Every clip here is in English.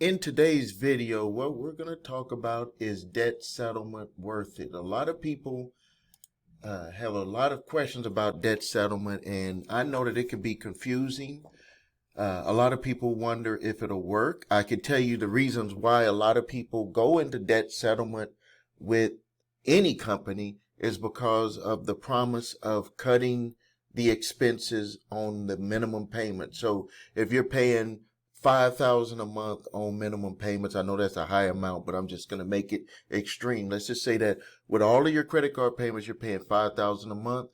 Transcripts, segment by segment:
In today's video, what we're going to talk about is debt settlement worth it? A lot of people have a lot of questions about debt settlement, and I know that it can be confusing. A lot of people wonder if it'll work. I can tell you the reasons why a lot of people go into debt settlement with any company is because of the promise of cutting the expenses on the minimum payment. So if you're paying $5,000 a month on minimum payments, I know that's a high amount, but I'm just going to make it extreme. Let's just say that with all of your credit card payments, you're paying $5,000 a month.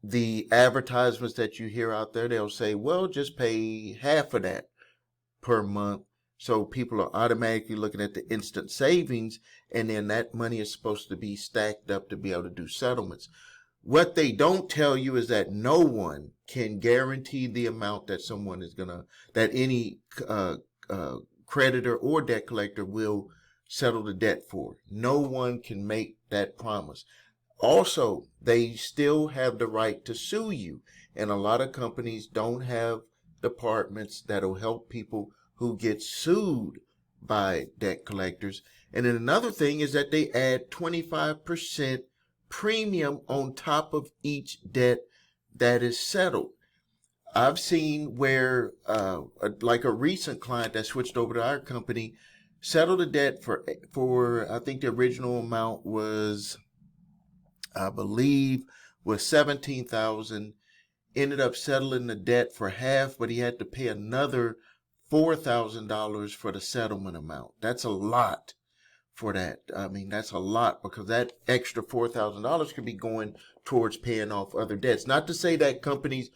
The advertisements that you hear out there, they'll say, well, just pay half of that per month. So people are automatically looking at the instant savings, and then that money is supposed to be stacked up to be able to do settlements. What they don't tell you is that no one can guarantee the amount that someone is that any creditor or debt collector will settle the debt for. No one can make that promise. Also, they still have the right to sue you. And a lot of companies don't have departments that'll help people who get sued by debt collectors. And then another thing is that they add 25% premium on top of each debt that is settled. I've seen where like a recent client that switched over to our company settled a debt for I think the original amount was, I believe, was $17,000. Ended up settling the debt for half, but he had to pay another $4,000 for the settlement amount. That's a lot for that. I mean, that's a lot, because that extra $4,000 could be going towards paying off other debts. Not to say that companies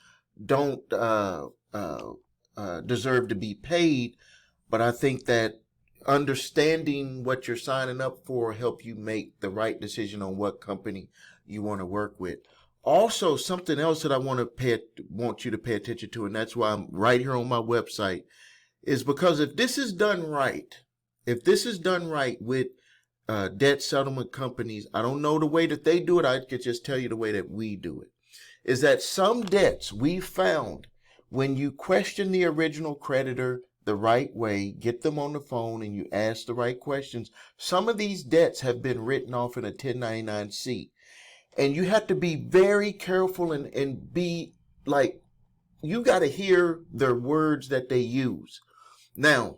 don't deserve to be paid, but I think that understanding what you're signing up for help you make the right decision on what company you want to work with. Also, something else that I want you to pay attention to, and that's why I'm right here on my website, is because if this is done right with debt settlement companies, I don't know the way that they do it. I could just tell you the way that we do it. Is that some debts we found, when you question the original creditor the right way, get them on the phone, and you ask the right questions, some of these debts have been written off in a 1099-C. And you have to be very careful and be like, you got to hear their words that they use. Now,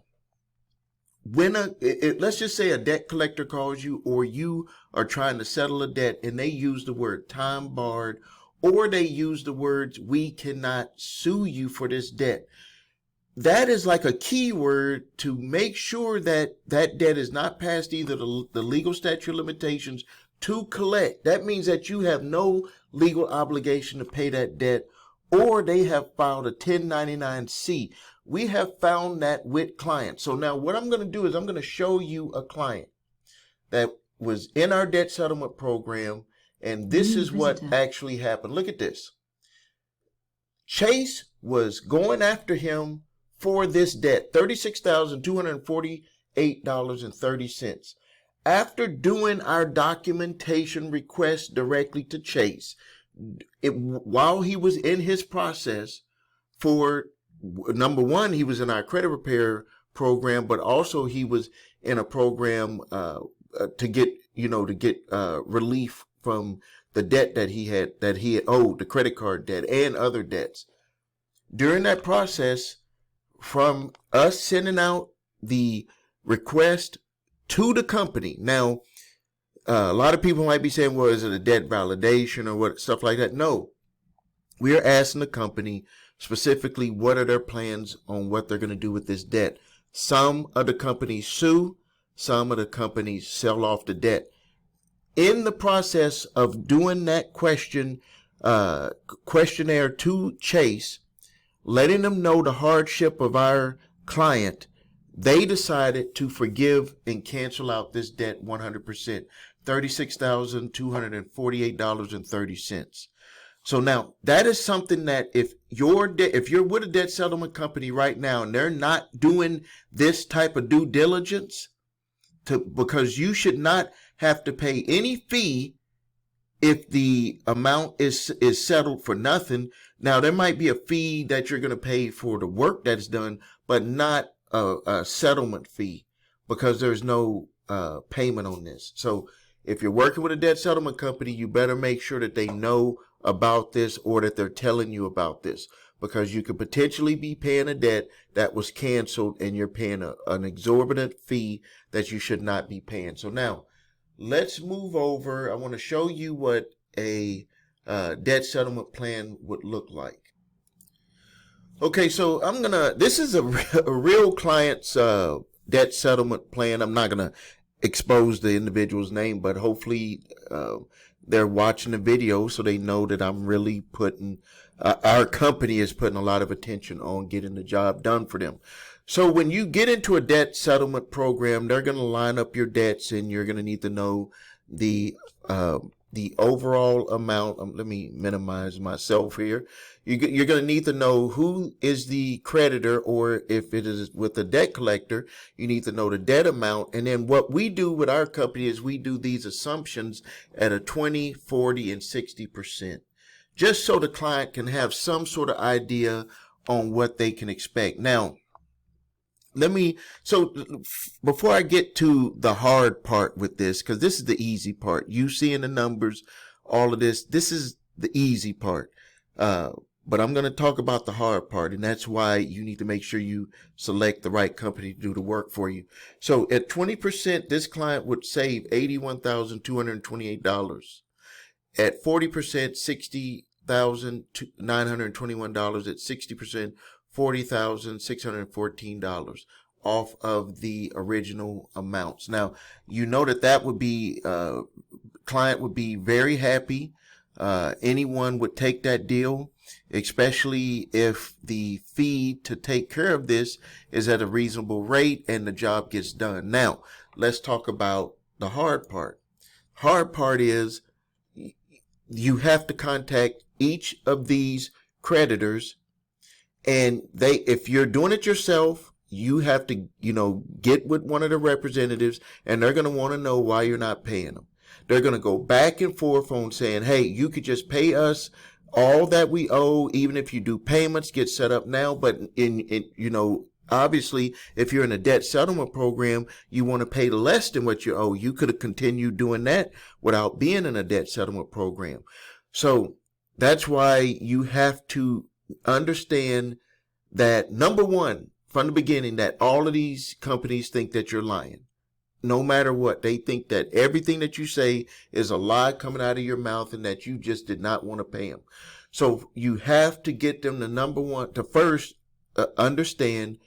when let's just say a debt collector calls you, or you are trying to settle a debt, and they use the word time barred, or they use the words, we cannot sue you for this debt. That is like a key word to make sure that that debt is not past either the legal statute of limitations to collect. That means that you have no legal obligation to pay that debt, or they have filed a 1099-C. We have found that with clients. So now what I'm going to do is I'm going to show you a client that was in our debt settlement program, and this is what actually happened. Look at this. Chase was going after him for this debt, $36,248.30. After doing our documentation request directly to Chase, while he was in his process for, number one, he was in our credit repair program, but also he was in a program to get relief from the debt that he had owed, the credit card debt and other debts. During that process, from us sending out the request to the company. Now, a lot of people might be saying, well, is it a debt validation or what, stuff like that? No. We are asking the company specifically what are their plans on what they're going to do with this debt. Some of the companies sue, some of the companies sell off the debt. In the process of doing that questionnaire to Chase, letting them know the hardship of our client, they decided to forgive and cancel out this debt 100%, $36,248.30. So now that is something that if you're with a debt settlement company right now and they're not doing this type of due diligence, because you should not have to pay any fee if the amount is settled for nothing. Now, there might be a fee that you're going to pay for the work that's done, but not a settlement fee because there's no payment on this. So if you're working with a debt settlement company, you better make sure that they know about this or that they're telling you about this, because you could potentially be paying a debt that was canceled and you're paying an exorbitant fee that you should not be paying. So now let's move over. I want to show you what a debt settlement plan would look like. Okay, so this is a real client's debt settlement plan. I'm not going to expose the individual's name, but hopefully they're watching the video so they know that I'm really putting, our company is putting a lot of attention on getting the job done for them. So when you get into a debt settlement program, they're going to line up your debts and you're going to need to know the overall amount. Let me minimize myself here. You're going to need to know who is the creditor, or if it is with the debt collector, you need to know the debt amount. And then what we do with our company is we do these assumptions at a 20, 40, and 60%, just so the client can have some sort of idea on what they can expect. Now, so before I get to the hard part with this, because this is the easy part, you seeing the numbers, all of this is the easy part. But I'm going to talk about the hard part, and that's why you need to make sure you select the right company to do the work for you. So at 20%, this client would save $81,228. At 40%, $60,921. At 60%, $40,614 off of the original amounts. Now, you know that would be, client would be very happy. Anyone would take that deal, especially if the fee to take care of this is at a reasonable rate and the job gets done. Now, let's talk about the hard part. Hard part is you have to contact each of these creditors, and if you're doing it yourself, you have to, get with one of the representatives, and they're going to want to know why you're not paying them. They're going to go back and forth on saying, hey, you could just pay us all that we owe, even if you do payments, get set up now. But obviously, if you're in a debt settlement program, you want to pay less than what you owe. You could have continued doing that without being in a debt settlement program. So that's why you have to understand that, number one, from the beginning, that all of these companies think that you're lying. No matter what, they think that everything that you say is a lie coming out of your mouth and that you just did not want to pay them. So you have to get them to first understand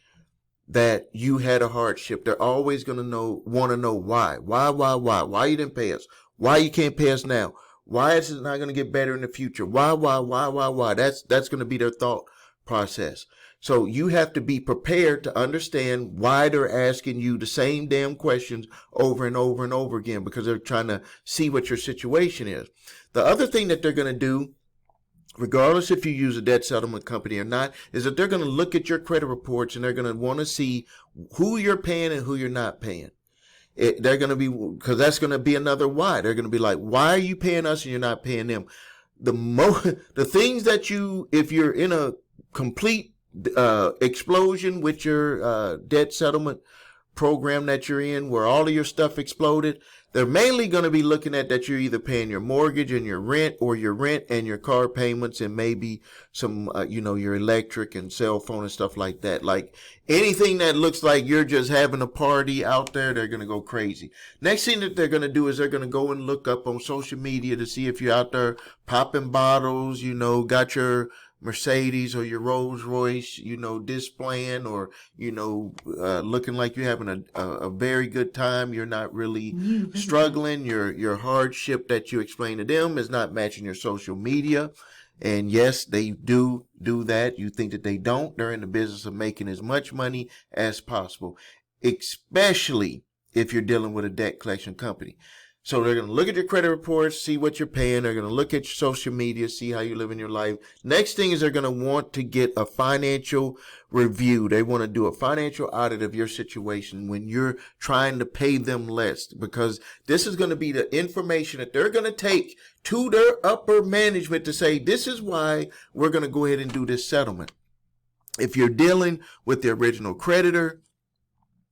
that you had a hardship. They're always going to want to know why. Why you didn't pay us? Why you can't pay us now? Why is it not going to get better in the future? Why? That's going to be their thought process. So you have to be prepared to understand why they're asking you the same damn questions over and over and over again, because they're trying to see what your situation is. The other thing that they're going to do, regardless if you use a debt settlement company or not, is that they're going to look at your credit reports and they're going to want to see who you're paying and who you're not paying. They're going to be, because that's going to be another why. They're going to be like, why are you paying us and you're not paying them? The things that if you're in a complete explosion with your debt settlement program that you're in, where all of your stuff exploded, they're mainly going to be looking at that you're either paying your mortgage and your rent, or your rent and your car payments, and maybe some your electric and cell phone and stuff like that. Like anything that looks like you're just having a party out there, they're going to go crazy. Next thing that they're going to do is they're going to go and look up on social media to see if you're out there popping bottles, got your Mercedes or your Rolls Royce, displaying, or, looking like you're having a very good time. You're not really struggling. Your hardship that you explain to them is not matching your social media. And yes, they do that. You think that they don't. They're in the business of making as much money as possible, especially if you're dealing with a debt collection company. So they're going to look at your credit reports, see what you're paying. They're going to look at your social media, see how you live in your life. Next thing is they're going to want to get a financial review. They want to do a financial audit of your situation when you're trying to pay them less, because this is going to be the information that they're going to take to their upper management to say, this is why we're going to go ahead and do this settlement. If you're dealing with the original creditor,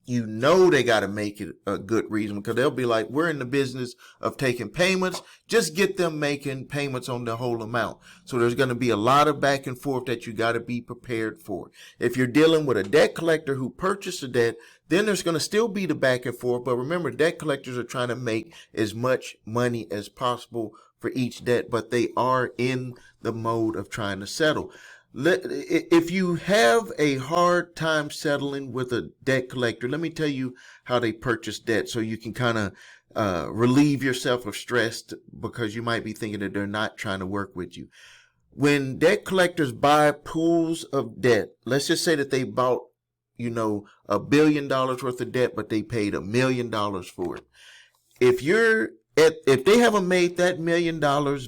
you know they got to make it a good reason, because they'll be like, we're in the business of taking payments. Just get them making payments on the whole amount. So there's going to be a lot of back and forth that you got to be prepared for. If you're dealing with a debt collector who purchased a debt, then there's going to still be the back and forth. But remember, debt collectors are trying to make as much money as possible for each debt, but they are in the mode of trying to settle. If you have a hard time settling with a debt collector, let me tell you how they purchase debt, so you can kind of relieve yourself of stress, because you might be thinking that they're not trying to work with you. When debt collectors buy pools of debt, let's just say that they bought, $1 billion worth of debt, but they paid $1 million for it. If they haven't made that $1 million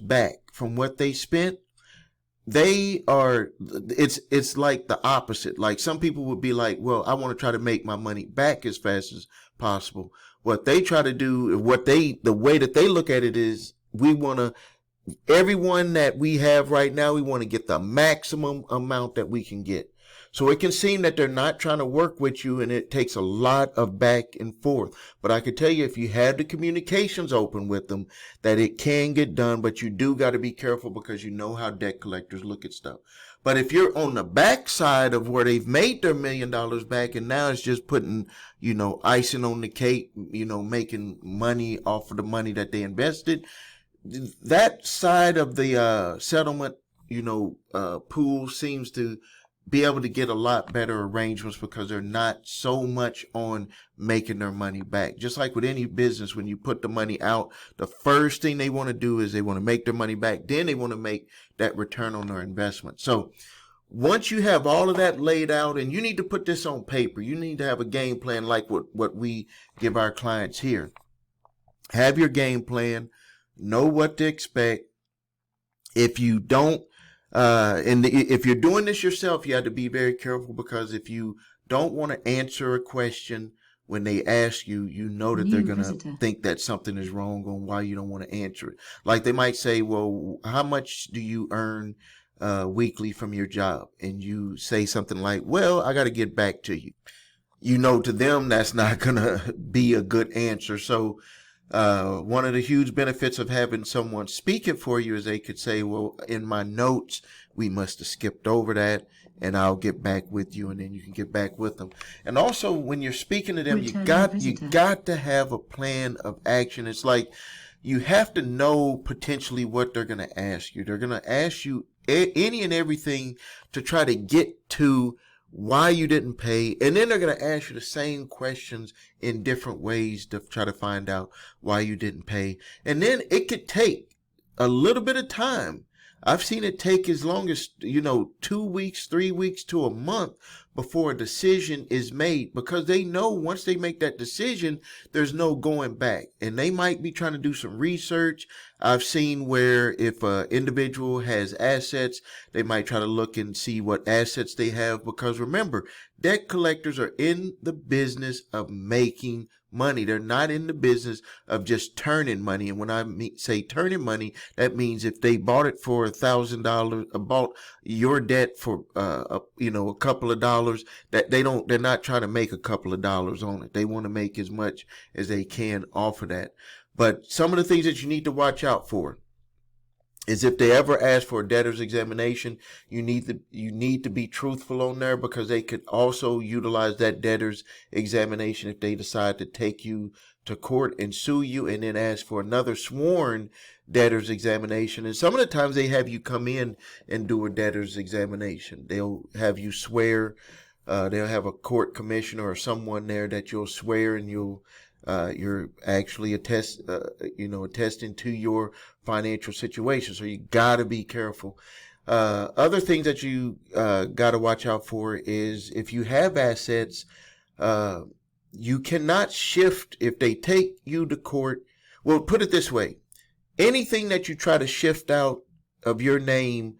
back from what they spent, it's like the opposite. Like, some people would be like, well, I want to try to make my money back as fast as possible. What they try to do, the way that they look at it is, everyone that we have right now, we want to get the maximum amount that we can get. So it can seem that they're not trying to work with you, and it takes a lot of back and forth. But I can tell you, if you have the communications open with them, that it can get done. But you do got to be careful, because you know how debt collectors look at stuff. But if you're on the back side of where they've made their $1 million back, and now it's just putting, icing on the cake, making money off of the money that they invested, that side of the settlement, pool seems to be able to get a lot better arrangements, because they're not so much on making their money back. Just like with any business, when you put the money out, the first thing they want to do is they want to make their money back. Then they want to make that return on their investment. So once you have all of that laid out, and you need to put this on paper, you need to have a game plan like what we give our clients here. Have your game plan, know what to expect. If you don't, if you're doing this yourself, you have to be very careful, because if you don't want to answer a question when they ask you, that they're going to think that something is wrong on why you don't want to answer it. Like, they might say, well, how much do you earn weekly from your job? And you say something like, well, I got to get back to you. To them, that's not going to be a good answer. So one of the huge benefits of having someone speak it for you is they could say, well, in my notes, we must have skipped over that, and I'll get back with you, and then you can get back with them. And also, when you're speaking to them, you got to have a plan of action. It's like, you have to know potentially what they're going to ask you. They're going to ask you any and everything to try to get to why you didn't pay, and then they're going to ask you the same questions in different ways to try to find out why you didn't pay. And then it could take a little bit of time. I've seen it take as long as 2 weeks, 3 weeks to a month before a decision is made, because they know once they make that decision, there's no going back. And they might be trying to do some research. I've seen where if an individual has assets, they might try to look and see what assets they have, because remember, debt collectors are in the business of making money. They're not in the business of just turning money. And when I say turning money, that means if they bought it for $1,000, bought your debt for a couple of dollars, that they're not trying to make a couple of dollars on it. They want to make as much as they can off of that. But some of the things that you need to watch out for is if they ever ask for a debtor's examination, you need to be truthful on there, because they could also utilize that debtor's examination if they decide to take you to court and sue you, and then ask for another sworn debtor's examination. And some of the times they have you come in and do a debtor's examination. They'll have you swear. They'll have a court commissioner or someone there that you'll swear, and you're actually attesting to your financial situation. So you got to be careful. Other things that you got to watch out for is if you have assets, you cannot shift if they take you to court. Well, put it this way. Anything that you try to shift out of your name,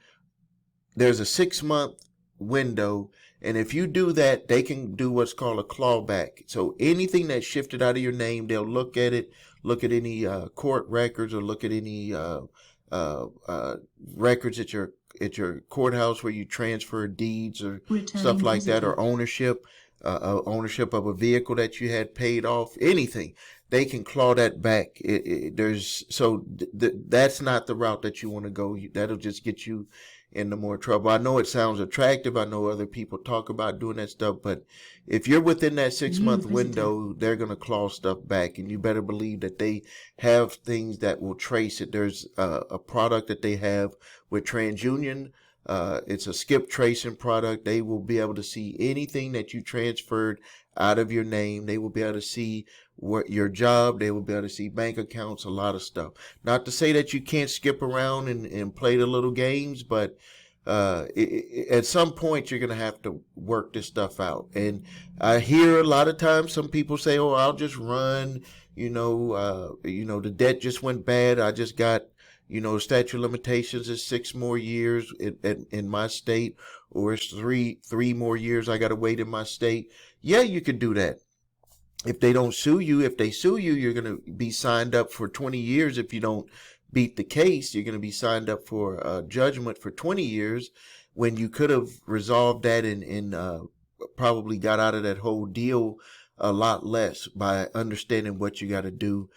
there's a 6-month window. And if you do that, they can do what's called a clawback. So anything that's shifted out of your name, they'll look at it, look at any court records, or look at any records at your courthouse where you transfer deeds or stuff like that, or ownership. ownership of a vehicle that you had paid off, anything, they can claw that back. That's not the route that you want to go. That'll just get you into more trouble. I know it sounds attractive. I know other people talk about doing that stuff, but if you're within that 6-month window, they're going to claw stuff back, and you better believe that they have things that will trace it. There's a product that they have with TransUnion. It's a skip tracing product. They will be able to see anything that you transferred out of your name. They will be able to see what your job. They will be able to see bank accounts, a lot of stuff. Not to say that you can't skip around and play the little games, but at some point you're going to have to work this stuff out. And I hear a lot of times some people say, "Oh, I'll just run. The debt just went bad. I just got." Statute limitations is 6 more years in my state, or it's three more years I got to wait in my state. Yeah, you could do that. If they don't sue you, if they sue you, you're going to be signed up for 20 years. If you don't beat the case, you're going to be signed up for a judgment for 20 years when you could have resolved that and probably got out of that whole deal a lot less by understanding what you got to do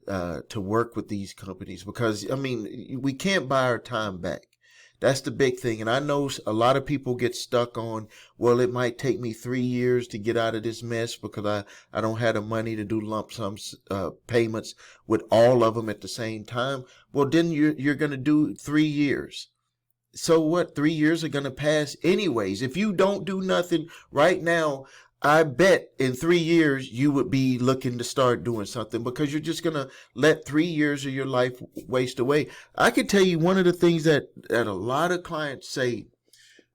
to work with these companies, because we can't buy our time back. That's the big thing. And I know a lot of people get stuck on, well, it might take me 3 years to get out of this mess because I don't have the money to do lump sum payments with all of them at the same time. Well, then you're going to do 3 years. So what? 3 years are going to pass anyways. If you don't do nothing right now, I bet in 3 years you would be looking to start doing something, because you're just going to let 3 years of your life waste away. I can tell you one of the things that a lot of clients say,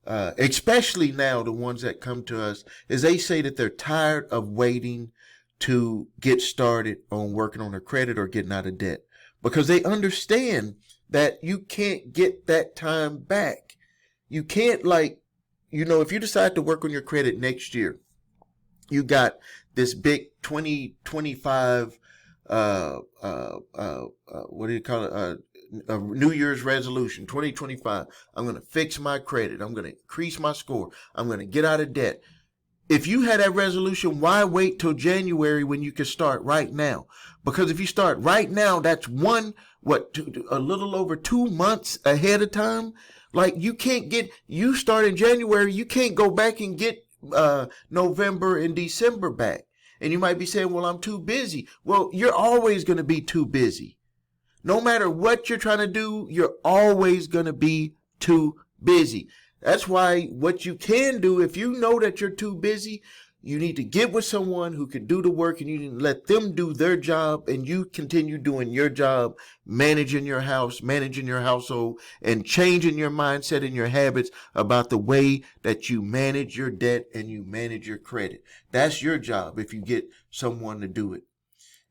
especially now the ones that come to us, is they say that they're tired of waiting to get started on working on their credit or getting out of debt, because they understand that you can't get that time back. You can't, if you decide to work on your credit next year, you got this big 2025, what do you call it? A New Year's resolution, 2025. I'm going to fix my credit. I'm going to increase my score. I'm going to get out of debt. If you had that resolution, why wait till January when you can start right now? Because if you start right now, that's a little over 2 months ahead of time. Like, you start in January, you can't go back and get November and December back. And you might be saying, well, I'm too busy. Well, you're always going to be too busy. No matter what you're trying to do, you're always going to be too busy. That's why what you can do, if you know that you're too busy, you need to get with someone who can do the work, and you need to let them do their job, and you continue doing your job, managing your house, managing your household, and changing your mindset and your habits about the way that you manage your debt and you manage your credit. That's your job if you get someone to do it.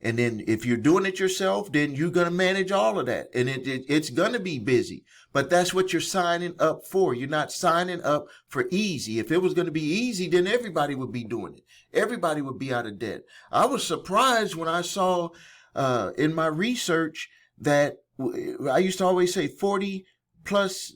And then if you're doing it yourself, then you're going to manage all of that. And it's going to be busy. But that's what you're signing up for. You're not signing up for easy. If it was going to be easy, then everybody would be doing it. Everybody would be out of debt. I was surprised when I saw in my research that I used to always say 40 plus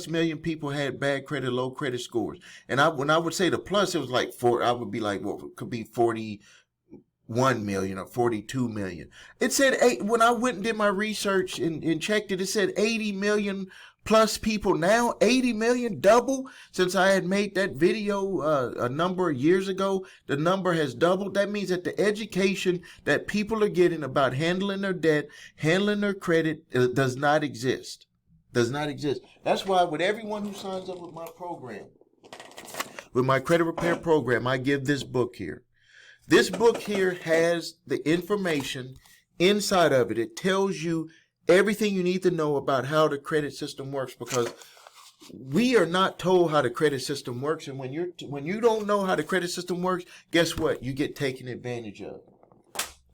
million people had bad credit, low credit scores. And when I would say the plus, it was like I would be like, well, it could be 41 million or 42 million. It said when I went and did my research and checked it, it said 80 million plus people now. 80 million, double since I had made that video a number of years ago. The number has doubled. That means that the education that people are getting about handling their debt, handling their credit, does not exist. Does not exist. That's why with everyone who signs up with my program, with my credit repair program, I give this book here. This book here has the information inside of it. It tells you everything you need to know about how the credit system works, because we are not told how the credit system works. And when you don't know how the credit system works, guess what? You get taken advantage of.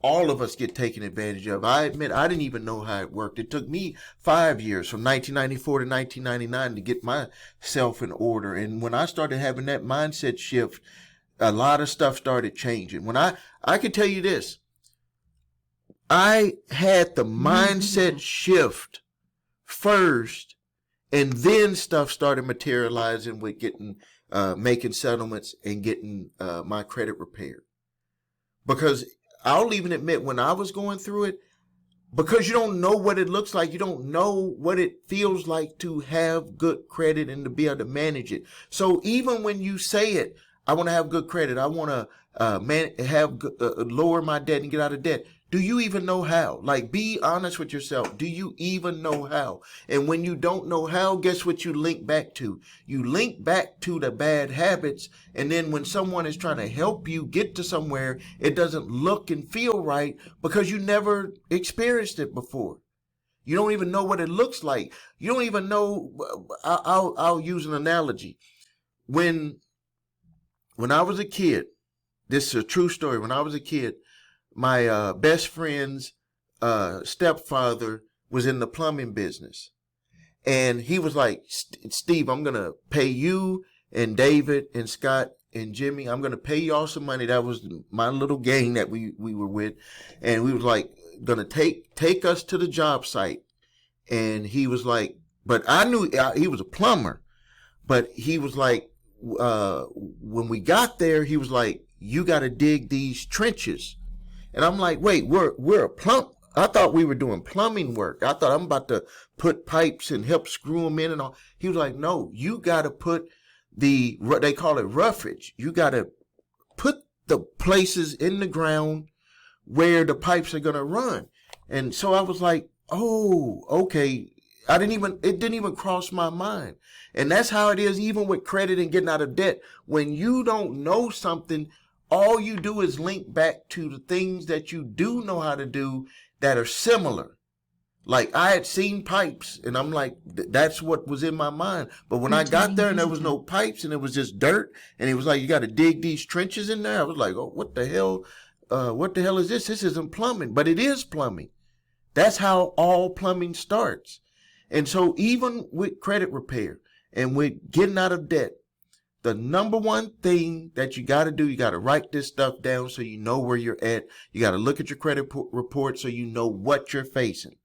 All of us get taken advantage of. I admit I didn't even know how it worked. It took me 5 years, from 1994 to 1999, to get myself in order. And when I started having that mindset shift, a lot of stuff started changing. When I can tell you this, I had the mindset shift first, and then stuff started materializing with getting making settlements and getting my credit repaired. Because I'll even admit, when I was going through it, because you don't know what it looks like, you don't know what it feels like to have good credit and to be able to manage it. So even when you say it, I want to have good credit, I want to lower my debt and get out of debt. Do you even know how? Like, be honest with yourself. Do you even know how? And when you don't know how, guess what you link back to? You link back to the bad habits. And then when someone is trying to help you get to somewhere, it doesn't look and feel right because you never experienced it before. You don't even know what it looks like. You don't even know. I'll use an analogy. When I was a kid, this is a true story. When I was a kid, my best friend's stepfather was in the plumbing business. And he was like, Steve, I'm going to pay you and David and Scott and Jimmy. I'm going to pay y'all some money. That was my little gang that we were with. And we was like, going to take us to the job site. And he was like, but I knew he was a plumber. But he was like, when we got there, he was like, you got to dig these trenches. And I'm like, wait, we're a plumb. I thought we were doing plumbing work. I thought I'm about to put pipes and help screw them in and all. He was like, no, you got to put they call it roughage. You got to put the places in the ground where the pipes are going to run. And so I was like, oh, okay. It didn't even cross my mind. And that's how it is even with credit and getting out of debt. When you don't know something, all you do is link back to the things that you do know how to do that are similar. Like, I had seen pipes and I'm like, that's what was in my mind. But when I got there and there was no pipes and it was just dirt and he was like, you got to dig these trenches in there. I was like, oh, what the hell? What the hell is this? This isn't plumbing, but it is plumbing. That's how all plumbing starts. And so even with credit repair and with getting out of debt, the number one thing that you got to do, you got to write this stuff down so you know where you're at. You got to look at your credit report so you know what you're facing.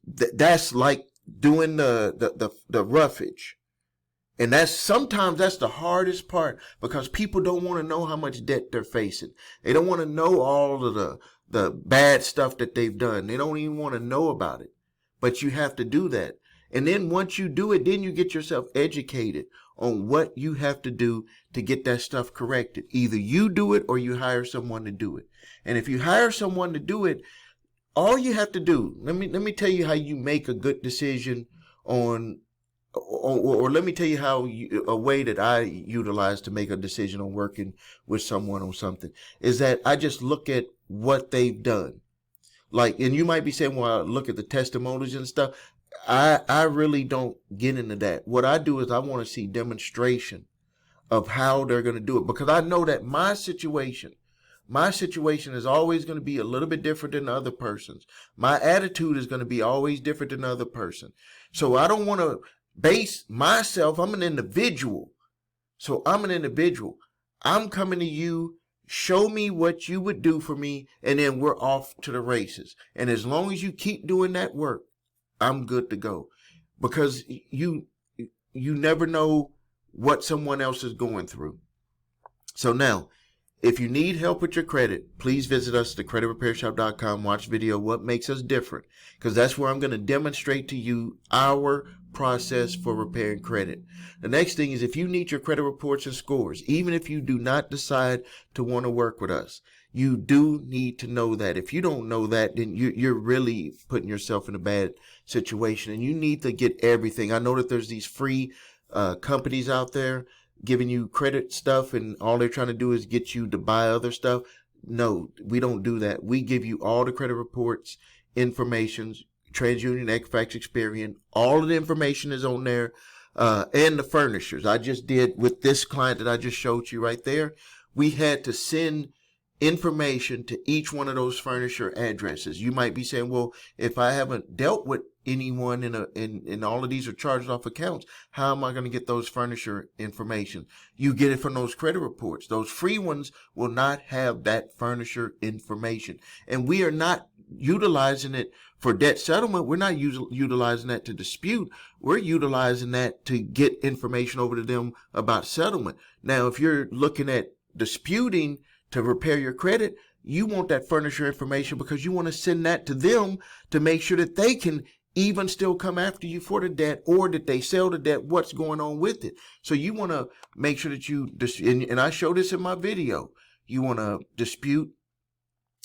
That's like doing the roughage. And sometimes that's the hardest part because people don't want to know how much debt they're facing. They don't want to know all of the bad stuff that they've done. They don't even want to know about it. But you have to do that. And then once you do it, then you get yourself educated on what you have to do to get that stuff corrected. Either you do it or you hire someone to do it. And if you hire someone to do it, all you have to do, let me tell you how you make a good decision or let me tell you a way that I utilize to make a decision on working with someone on something is that I just look at what they've done. Like, and you might be saying, well, I look at the testimonials and stuff. I really don't get into that. What I do is I want to see demonstration of how they're going to do it because I know that my situation is always going to be a little bit different than the other person's. My attitude is going to be always different than the other person. So I don't want to base myself. I'm an individual. So I'm an individual. I'm coming to you. Show me what you would do for me. And then we're off to the races. And as long as you keep doing that work, I'm good to go because you never know what someone else is going through. So now, if you need help with your credit, please visit us at thecreditrepairshop.com. Watch video What Makes Us Different because that's where I'm going to demonstrate to you our process for repairing credit. The next thing is if you need your credit reports and scores, even if you do not decide to want to work with us, you do need to know that. If you don't know that, then you're really putting yourself in a bad situation and you need to get everything. I know that there's these free companies out there giving you credit stuff and all they're trying to do is get you to buy other stuff. No, we don't do that. We give you all the credit reports, informations, TransUnion, Equifax, Experian. All of the information is on there and the furnishers. I just did with this client that I just showed you right there. We had to send information to each one of those furnisher addresses. You might be saying, well, if I haven't dealt with anyone in all of these are charged off accounts, how am I going to get those furnisher information? You get it from those credit reports. Those free ones will not have that furnisher information. And we are not utilizing it for debt settlement, we're not utilizing that to dispute. We're utilizing that to get information over to them about settlement. Now, if you're looking at disputing to repair your credit, you want that furniture information because you want to send that to them to make sure that they can even still come after you for the debt, or that they sell the debt, what's going on with it. So you want to make sure that you, and I show this in my video, you want to dispute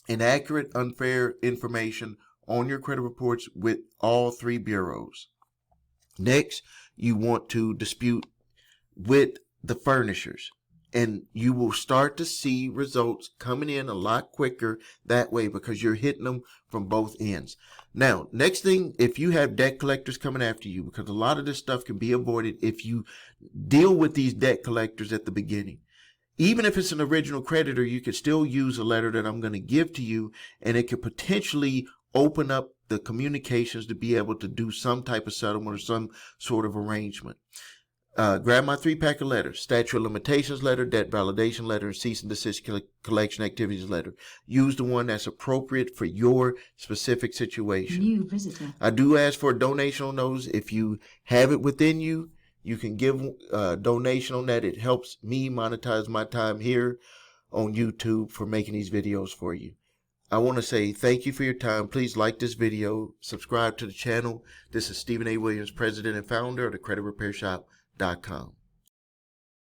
inaccurate, unfair information on your credit reports with all three bureaus. Next, you want to dispute with the furnishers, and you will start to see results coming in a lot quicker that way because you're hitting them from both ends. Now, next thing, if you have debt collectors coming after you, because a lot of this stuff can be avoided if you deal with these debt collectors at the beginning. Even if it's an original creditor, you could still use a letter that I'm going to give to you, and it could potentially open up the communications to be able to do some type of settlement or some sort of arrangement. Grab my 3-pack of letters: statute of limitations letter, debt validation letter, and cease and desist collection activities letter. Use the one that's appropriate for your specific situation. New visitor. I do ask for a donation on those. If you have it within you, you can give a donation on that. It helps me monetize my time here on YouTube for making these videos for you. I want to say thank you for your time. Please like this video, subscribe to the channel. This is Stephen A. Williams, president and founder of the CreditRepairShop.com.